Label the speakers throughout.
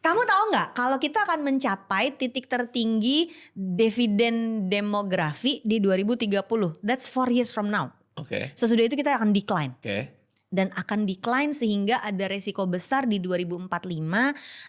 Speaker 1: Kamu tahu nggak kalau kita akan mencapai titik tertinggi dividen demografi di 2030. That's 4 years from now.
Speaker 2: Oke.
Speaker 1: Sesudah itu kita akan decline.
Speaker 2: Oke.
Speaker 1: Dan akan decline sehingga ada resiko besar di 2045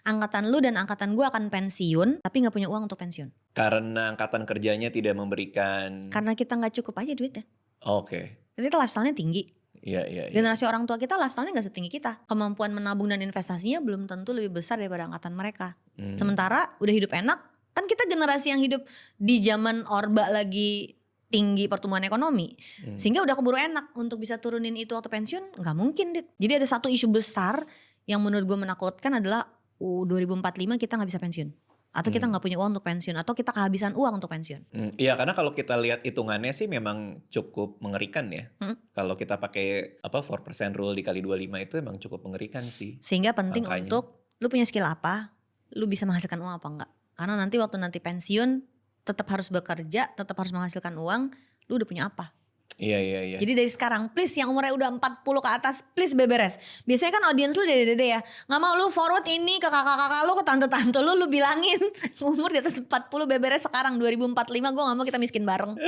Speaker 1: angkatan lu dan angkatan gue akan pensiun tapi gak punya uang untuk pensiun.
Speaker 2: Karena angkatan kerjanya tidak memberikan.
Speaker 1: Karena kita gak cukup aja duitnya.
Speaker 2: Oke.
Speaker 1: Kita lifestyle-nya tinggi.
Speaker 2: Iya.
Speaker 1: Generasi orang tua kita lifestyle-nya gak setinggi kita. Kemampuan menabung dan investasinya belum tentu lebih besar daripada angkatan mereka. Sementara udah hidup enak. Kan kita generasi yang hidup di zaman Orba lagi tinggi pertumbuhan ekonomi, sehingga udah keburu enak untuk bisa turunin itu waktu pensiun, nggak mungkin dit. Jadi ada satu isu besar yang menurut gue menakutkan adalah 2045 kita nggak bisa pensiun, atau kita nggak punya uang untuk pensiun, atau kita kehabisan uang untuk pensiun.
Speaker 2: Iya, karena kalau kita lihat hitungannya sih memang cukup mengerikan ya. Kalau kita pakai 4% rule dikali 25 itu emang cukup mengerikan sih.
Speaker 1: Sehingga penting
Speaker 2: angkanya.
Speaker 1: untuk lu punya skill apa, lu bisa menghasilkan uang apa enggak. Karena nanti waktu pensiun tetap harus bekerja, tetap harus menghasilkan uang, lu udah punya apa?
Speaker 2: Iya.
Speaker 1: Jadi dari sekarang please yang umurnya udah 40 ke atas please beberes. Biasanya kan audiens lu dede-dede ya. Gak mau lu forward ini ke kakak-kakak lu, ke tante-tante lu bilangin umur di atas 40 beberes sekarang 2045 gue gak mau kita miskin bareng.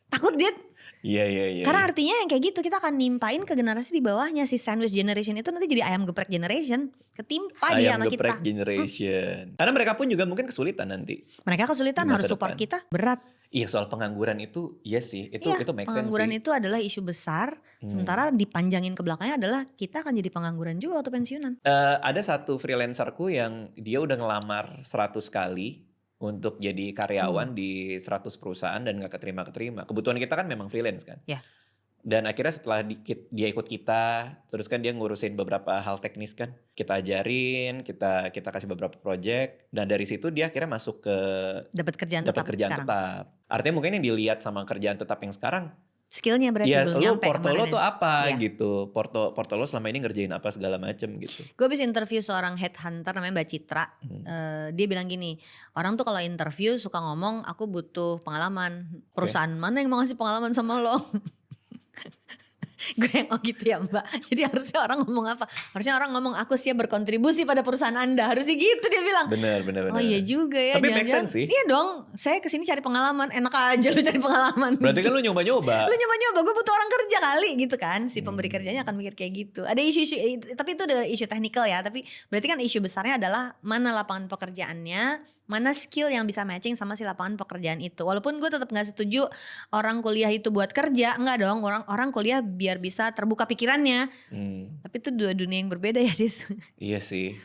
Speaker 1: Takut dit.
Speaker 2: Iya.
Speaker 1: Karena artinya yang kayak gitu kita akan nimpain ke generasi di bawahnya. Si sandwich generation itu nanti jadi ayam geprek generation. Ketimpa dia sama kita.
Speaker 2: Ayam geprek generation. Karena mereka pun juga mungkin kesulitan nanti.
Speaker 1: Mereka kesulitan
Speaker 2: Di masa
Speaker 1: harus support
Speaker 2: depan.
Speaker 1: kita. Berat.
Speaker 2: Iya, soal pengangguran itu iya sih. Itu make sense sih.
Speaker 1: Pengangguran itu adalah isu besar. Sementara dipanjangin ke belakangnya adalah kita akan jadi pengangguran juga waktu pensiunan.
Speaker 2: Ada satu freelancerku yang dia udah ngelamar 100 kali untuk jadi karyawan di 100 perusahaan dan gak keterima. Kebutuhan kita kan memang freelance kan.
Speaker 1: Ya.
Speaker 2: Dan akhirnya setelah dia ikut kita, terus kan dia ngurusin beberapa hal teknis kan. Kita ajarin, kita kasih beberapa project. Dan dari situ dia akhirnya masuk ke
Speaker 1: Dapat kerjaan
Speaker 2: tetap. Artinya mungkin yang dilihat sama kerjaan tetap yang sekarang,
Speaker 1: skillnya berarti
Speaker 2: ya
Speaker 1: belum
Speaker 2: lu
Speaker 1: nyampe
Speaker 2: porto lo
Speaker 1: kemarin.
Speaker 2: tuh apa
Speaker 1: Iya.
Speaker 2: gitu. Porto lo selama ini ngerjain apa segala macem gitu.
Speaker 1: Gue habis interview seorang headhunter namanya Mbak Citra. Dia bilang gini, orang tuh kalau interview suka ngomong aku butuh pengalaman. Perusahaan mana yang mau ngasih pengalaman sama lo? Gue yang gitu ya mbak. Jadi harusnya orang ngomong apa? Harusnya orang ngomong aku siap berkontribusi pada perusahaan anda. Harusnya gitu dia bilang.
Speaker 2: Bener.
Speaker 1: Oh iya juga ya.
Speaker 2: Tapi make sense sih.
Speaker 1: Iya dong. Saya kesini cari pengalaman. Enak aja lu cari pengalaman.
Speaker 2: Berarti kan lu nyoba-nyoba.
Speaker 1: Lu nyoba-nyoba. Gue butuh orang kerja kali gitu kan. Si pemberi kerjanya akan mikir kayak gitu. Ada isu-isu. Tapi itu udah isu teknikal ya. Tapi berarti kan isu besarnya adalah mana lapangan pekerjaannya. Mana skill yang bisa matching sama si lapangan pekerjaan itu. Walaupun gue tetap gak setuju orang kuliah itu buat kerja. Enggak dong. Orang kuliah biar bisa terbuka pikirannya. Tapi itu dua dunia yang berbeda ya.
Speaker 2: Iya sih.